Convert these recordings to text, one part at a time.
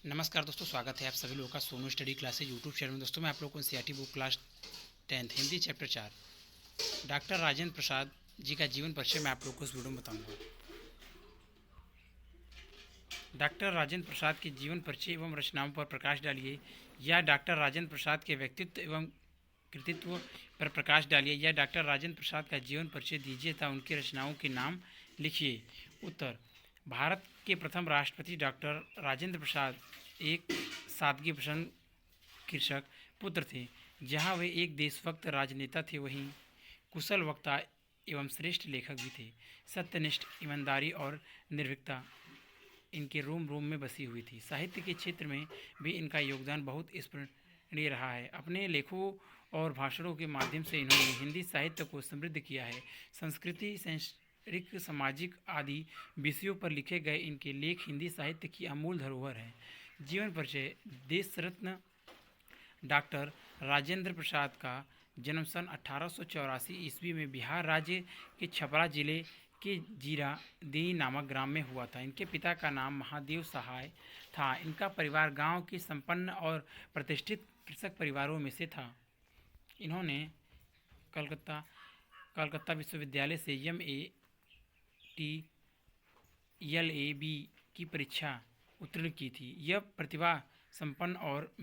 नमस्कार दोस्तों, स्वागत है आप सभी लोगों का Sonu study classes YouTube channel में। दोस्तों मैं आप लोगों को NCERT book class 10th Hindi chapter 4 doctor Rajendra Prasad ji का जीवन परिचय मैं आप लोगों को इस वीडियो में बताऊंगा। डॉक्टर राजेंद्र प्रसाद के जीवन परिचय एवं रचनाओं पर प्रकाश डालिए, या डॉक्टर राजेंद्र प्रसाद के व्यक्तित्व एवं कृतित्व पर प्रकाश डालिए, या डॉक्टर राजेंद्र प्रसाद का जीवन परिचय दीजिए तथा उनकी रचनाओं के नाम लिखिए। उत्तर: भारत के प्रथम राष्ट्रपति डॉक्टर राजेंद्र प्रसाद एक सादगी पसंद कृषक पुत्र थे। जहाँ वे एक देशभक्त राजनेता थे, वहीं कुशल वक्ता एवं श्रेष्ठ लेखक भी थे। सत्यनिष्ठ, ईमानदारी और निर्भीकता इनके रोम रोम में बसी हुई थी। साहित्य के क्षेत्र में भी इनका योगदान बहुत स्मरणीय रहा है। अपने लेखों और भाषणों के माध्यम से इन्होंने हिंदी साहित्य को समृद्ध किया है। संस्कृति, शैक्षणिक, सामाजिक आदि विषयों पर लिखे गए इनके लेख हिंदी साहित्य की अमूल्य धरोहर हैं। जीवन परिचय। देश रत्न डॉक्टर राजेंद्र प्रसाद का जन्म सन 1884 ईस्वी में बिहार राज्य के छपरा जिले के जीरादेई नामक ग्राम में हुआ था। इनके पिता का नाम महादेव सहाय था। इनका परिवार गांव के संपन्न और प्रतिष्ठित कृषक परिवारों में से था। इन्होंने कलकत्ता कलकत्ता विश्वविद्यालय से MA, TLAB की परीक्षा उत्तीर्ण की थी। यह प्रतिभा संपन्न और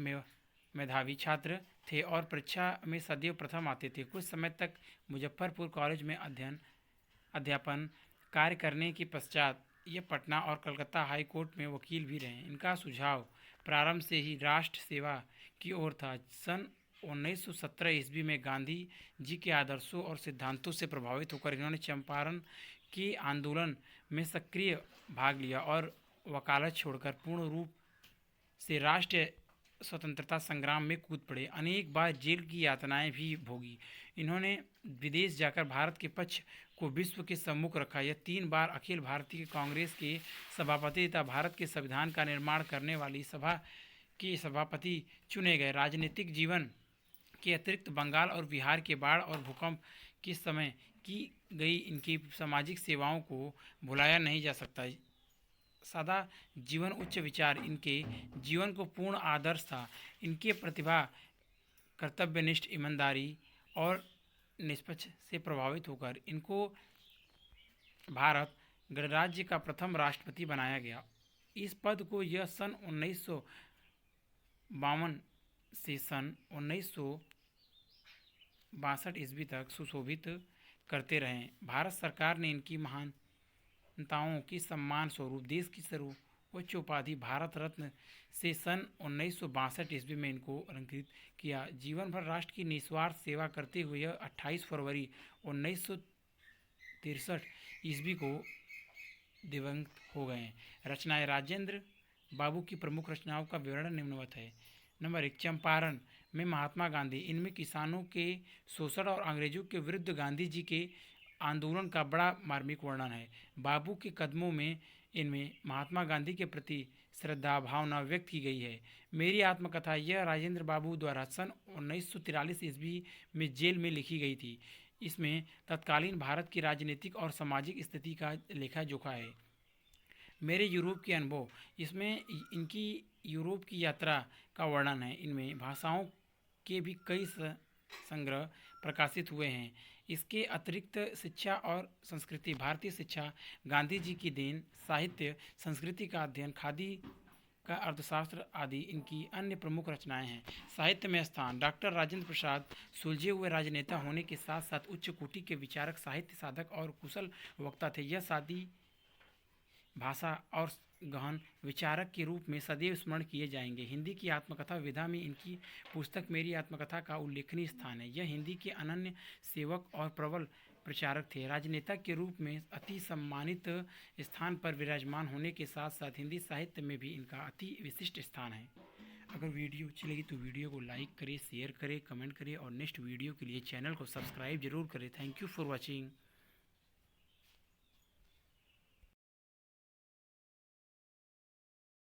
मेधावी छात्र थे और परीक्षा में सदैव प्रथम आते थे। कुछ समय तक मुजफ्फरपुर कॉलेज में अध्यापन कार्य करने के पश्चात यह पटना और कलकत्ता हाई कोर्ट में वकील भी रहे। इनका सुझाव प्रारंभ से ही राष्ट्र सेवा की ओर था। सन 1917 ईस्वी में गांधी जी के आदर्शों और सिद्धांतों से प्रभावित होकर इन्होंने चंपारण के आंदोलन में सक्रिय भाग लिया और वकालत छोड़कर पूर्ण रूप से राष्ट्रीय स्वतंत्रता संग्राम में कूद पड़े। अनेक बार जेल की यातनाएं भी भोगी। इन्होंने विदेश जाकर भारत के पक्ष को विश्व के सम्मुख रखा। यह 3 बार अखिल भारतीय कांग्रेस के सभापति तथा भारत के संविधान का निर्माण करने वाली सभा के सभापति चुने गए। राजनीतिक जीवन के अतिरिक्त बंगाल और बिहार के बाढ़ और भूकंप के समय की गई इनकी सामाजिक सेवाओं को भुलाया नहीं जा सकता। सादा जीवन, उच्च विचार इनके जीवन को पूर्ण आदर्श था। इनके प्रतिभा, कर्तव्यनिष्ठ, ईमानदारी और निष्पक्ष से प्रभावित होकर इनको भारत गणराज्य का प्रथम राष्ट्रपति बनाया गया। इस पद को यह सन 1952 से सन 1962 ईस्वी तक सुशोभित करते रहे। भारत सरकार ने इनकी महानताओं के सम्मान स्वरूप देश की सर्वोच्च उपाधि भारत रत्न से सन 1962 ईस्वी में इनको अलंकृत किया। जीवन भर राष्ट्र की निस्वार्थ सेवा करते हुए यह 28 फरवरी 1963 ईस्वी को दिवंगत हो गए। रचनाएं। राजेंद्र बाबू की प्रमुख रचनाओं का विवरण निम्नवत है। नंबर 1, चंपारण में महात्मा गांधी। इनमें किसानों के शोषण और अंग्रेजों के विरुद्ध गांधी जी के आंदोलन का बड़ा मार्मिक वर्णन है। बाबू के कदमों में इनमें महात्मा गांधी के प्रति श्रद्धा भावना व्यक्त की गई है। मेरी आत्मकथा यह राजेंद्र बाबू द्वारा सन 1943 ईस्वी में जेल में लिखी गई थी। इसमें तत्कालीन भारत की राजनीतिक और सामाजिक स्थिति का लेखा जोखा है। मेरे यूरोप के अनुभव, इसमें इनकी यूरोप की यात्रा का वर्णन है। इनमें भाषाओं के भी कई संग्रह प्रकाशित हुए हैं। इसके अतिरिक्त शिक्षा और संस्कृति, भारतीय शिक्षा, गांधी जी की देन, साहित्य, संस्कृति का अध्ययन, खादी का अर्थशास्त्र आदि इनकी अन्य प्रमुख रचनाएं हैं। साहित्य में स्थान। डॉक्टर राजेंद्र प्रसाद सुलझे हुए राजनेता होने के साथ साथ उच्च कोटि के विचारक, साहित्य साधक और कुशल वक्ता थे। यह सादी भाषा और गहन विचारक के रूप में सदैव स्मरण किए जाएंगे। हिंदी की आत्मकथा विधा में इनकी पुस्तक मेरी आत्मकथा का उल्लेखनीय स्थान है। यह हिंदी के अनन्य सेवक और प्रबल प्रचारक थे। राजनेता के रूप में अति सम्मानित स्थान पर विराजमान होने के साथ साथ हिंदी साहित्य में भी इनका अति विशिष्ट स्थान है। अगर वीडियो अच्छी लगी तो वीडियो को लाइक करें, शेयर करें, कमेंट करें और नेक्स्ट वीडियो के लिए चैनल को सब्सक्राइब जरूर करें। Thank you for watching.